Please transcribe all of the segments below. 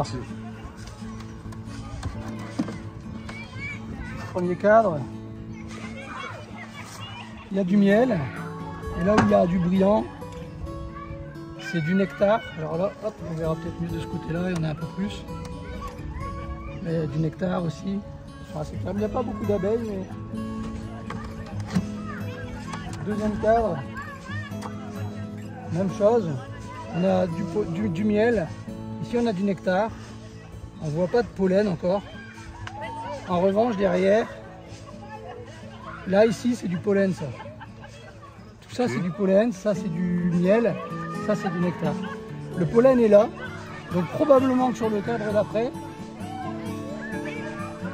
Alors, premier cadre, il y a du miel. Et là où il y a du brillant, c'est du nectar. Alors là, hop, on verra peut-être mieux de ce côté-là, il y en a un peu plus. Mais il y a du nectar aussi. Ils sont assez calmes. Il n'y a pas beaucoup d'abeilles, mais... Deuxième cadre, même chose. On a du miel. Ici, on a du nectar. On ne voit pas de pollen encore. En revanche, derrière, là, ici, c'est du pollen, ça. Tout ça, c'est du pollen. Ça, c'est du miel. Ça, c'est du nectar. Le pollen est là. Donc, probablement que sur le cadre d'après,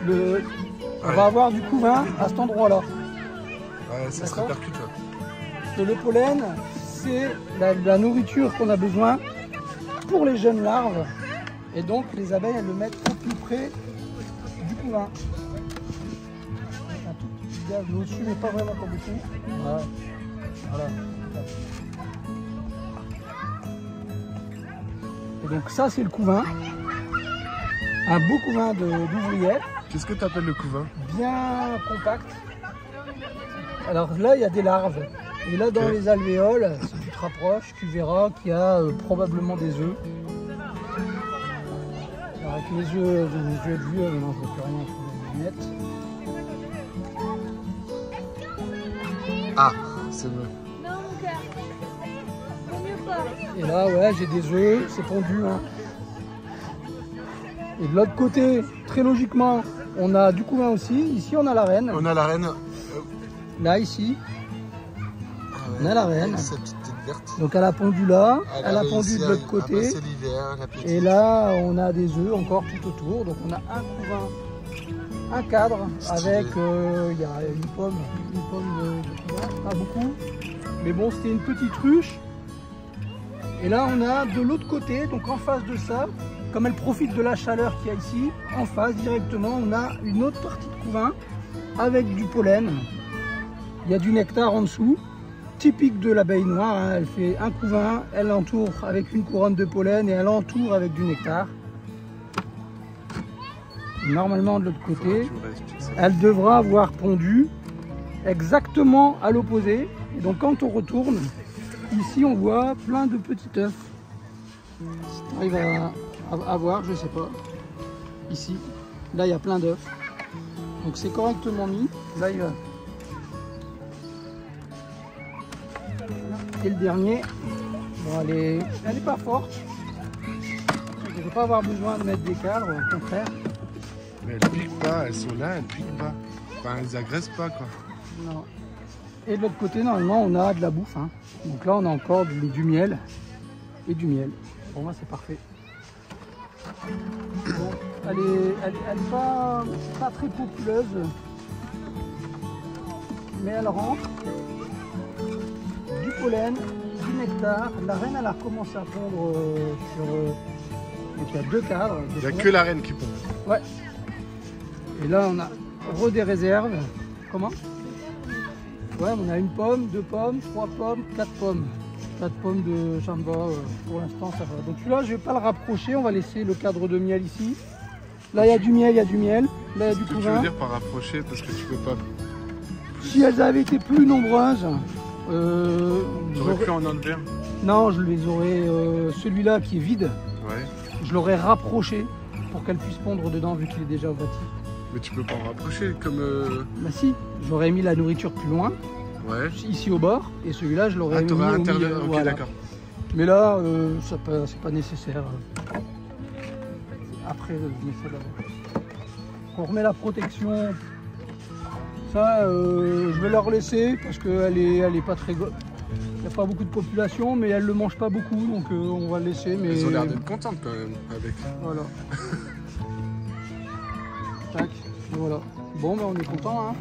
on va avoir du couvain à cet endroit-là. Ouais, ça se répercute là. Que le pollen, c'est la nourriture qu'on a besoin pour les jeunes larves. Et donc, les abeilles, elles le mettent au plus près du couvain. Un tout petit gaz au-dessus, mais pas vraiment comme beaucoup. Voilà. Voilà. Et donc, ça, c'est le couvain. Un beau couvain d'ouvrières. Qu'est-ce que tu appelles le couvain? Bien compact. Alors là, il y a des larves. Et là, dans les alvéoles, si tu te rapproches, tu verras qu'il y a probablement des œufs. Alors avec mes yeux de vue, non, je ne vois plus rien avec les lunettes. Ah, c'est vrai. Non, mon cœur. Vaut mieux pas. Et là, ouais, j'ai des œufs, c'est pondu. Hein. Et de l'autre côté, très logiquement, on a du couvain aussi. Ici, on a la reine. On a la reine. Là, ici, on a la reine. Sa petite tête verte. Donc elle a pondu là, elle a pondu de l'autre côté. Et là, on a des œufs encore tout autour. Donc on a un couvain, un cadre avec, il y a une pomme de couvain, pas beaucoup. Mais bon, c'était une petite ruche. Et là, on a de l'autre côté, donc en face de ça, comme elle profite de la chaleur qu'il y a ici, en face directement, on a une autre partie de couvain avec du pollen. Il y a du nectar en dessous, typique de l'abeille noire. Hein. Elle fait un couvain, elle l'entoure avec une couronne de pollen et elle l'entoure avec du nectar. Normalement, de l'autre côté, elle devra avoir pondu exactement à l'opposé. Et donc, quand on retourne, ici, on voit plein de petits œufs. Si tu arrives à voir, je sais pas. Ici, là, il y a plein d'œufs. Donc, c'est correctement mis. Là, il va. Et le dernier, bon, elle est pas forte. Je ne vais pas avoir besoin de mettre des cadres, au contraire. Mais elles piquent pas, elles sont là, elles piquent pas. Enfin, elles agressent pas quoi. Non. Et de l'autre côté, normalement, on a de la bouffe. Hein. Donc là, on a encore du miel et du miel. Pour moi, c'est parfait. Bon, elle est pas très populeuse, mais elle rentre. Du pollen, du nectar. La reine, elle a recommencé à pondre sur... donc il y a deux cadres. Il n'y a que la reine qui pond. Ouais. Et là, on a des réserves. Comment? Ouais, on a une pomme, deux pommes, trois pommes, quatre pommes. 4 pommes de jamba, pour l'instant ça va. Donc celui-là, je ne vais pas le rapprocher, on va laisser le cadre de miel ici. Là, il y a du miel, il y a du miel. Là, il y a du couvain. Tu veux dire par rapprocher parce que tu peux pas... Si elles avaient été plus nombreuses... J'aurais pu en enlever un. Non, je les aurais... celui-là qui est vide, Ouais. je l'aurais rapproché pour qu'elle puisse pondre dedans vu qu'il est déjà au bâti. Mais tu peux pas en rapprocher comme... Bah si, j'aurais mis la nourriture plus loin. Ouais. Ici au bord, et celui-là je l'aurais mis t'aurais au intérieur. milieu. Ok, Voilà. d'accord. Mais là, c'est pas nécessaire. Après, je mets ça d'abord. On remet la protection. Ça, je vais leur laisser parce qu'elle est pas très... Il n'y a pas beaucoup de population, mais elle ne le mange pas beaucoup, donc on va le laisser. Mais... Elles ont l'air d'être contentes quand même avec. Voilà. Tac, voilà. Bon, ben on est content, hein.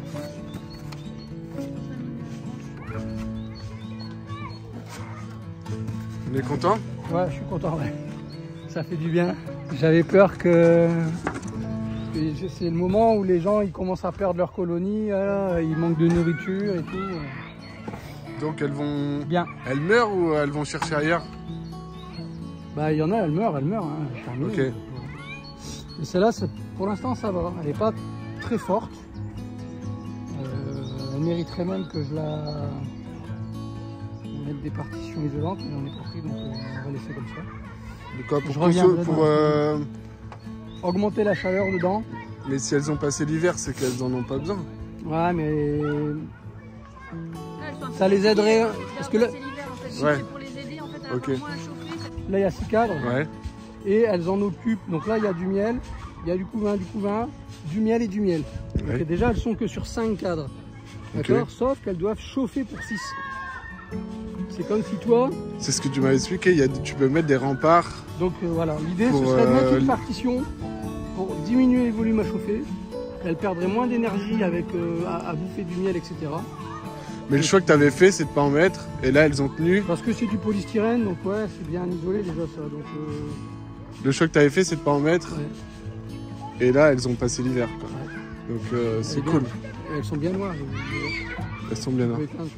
On est content? Ouais, je suis content, ouais. Ça fait du bien. J'avais peur que... C'est le moment où les gens ils commencent à perdre leur colonie, voilà, ils manquent de nourriture et tout. Donc elles vont... Bien. Elles meurent ou elles vont chercher ailleurs? Bah il y en a, elles meurent, hein. Terminé. Ok. Et celle-là, pour l'instant, ça va. Elle n'est pas très forte. Elle mériterait même que je la mette des partitions isolantes, mais on est pas pris, donc on va laisser comme ça. De quoi, pour augmenter la chaleur dedans. Mais si elles ont passé l'hiver, c'est qu'elles en ont pas besoin. Ouais, mais ça les aiderait. Parce que là, ouais. Pour les aider en fait à Ok. moins chauffer. là, il y a 6 cadres. Ouais. Et elles en occupent. Donc là, il y a du miel, il y a du couvain, du miel et du miel. Ouais. Donc déjà, elles sont que sur 5 cadres. Ok. D'accord. Sauf qu'elles doivent chauffer pour 6. C'est comme si toi. C'est ce que tu m'avais expliqué, tu peux mettre des remparts. Donc voilà, l'idée Pour, ce serait de mettre une partition pour diminuer les volumes à chauffer. Elles perdraient moins d'énergie avec à bouffer du miel, etc. Mais le choix que tu avais fait, c'est de pas en mettre. Et là, elles ont tenu. Parce que c'est du polystyrène, donc ouais, c'est bien isolé déjà ça. Donc, Le choix que tu avais fait, c'est de pas en mettre. ouais. Et là, elles ont passé l'hiver. Donc c'est cool. Elles sont bien noires. Elles sont bien noires. Je vais éteindre, je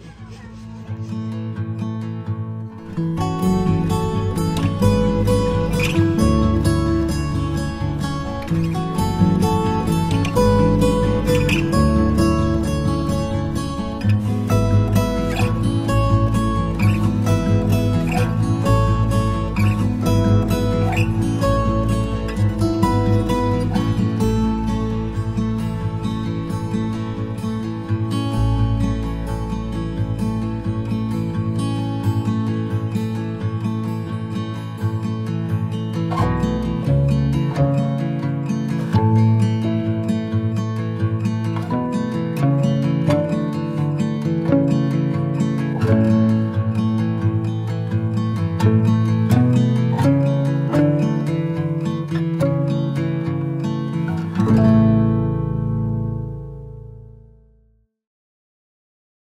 crois.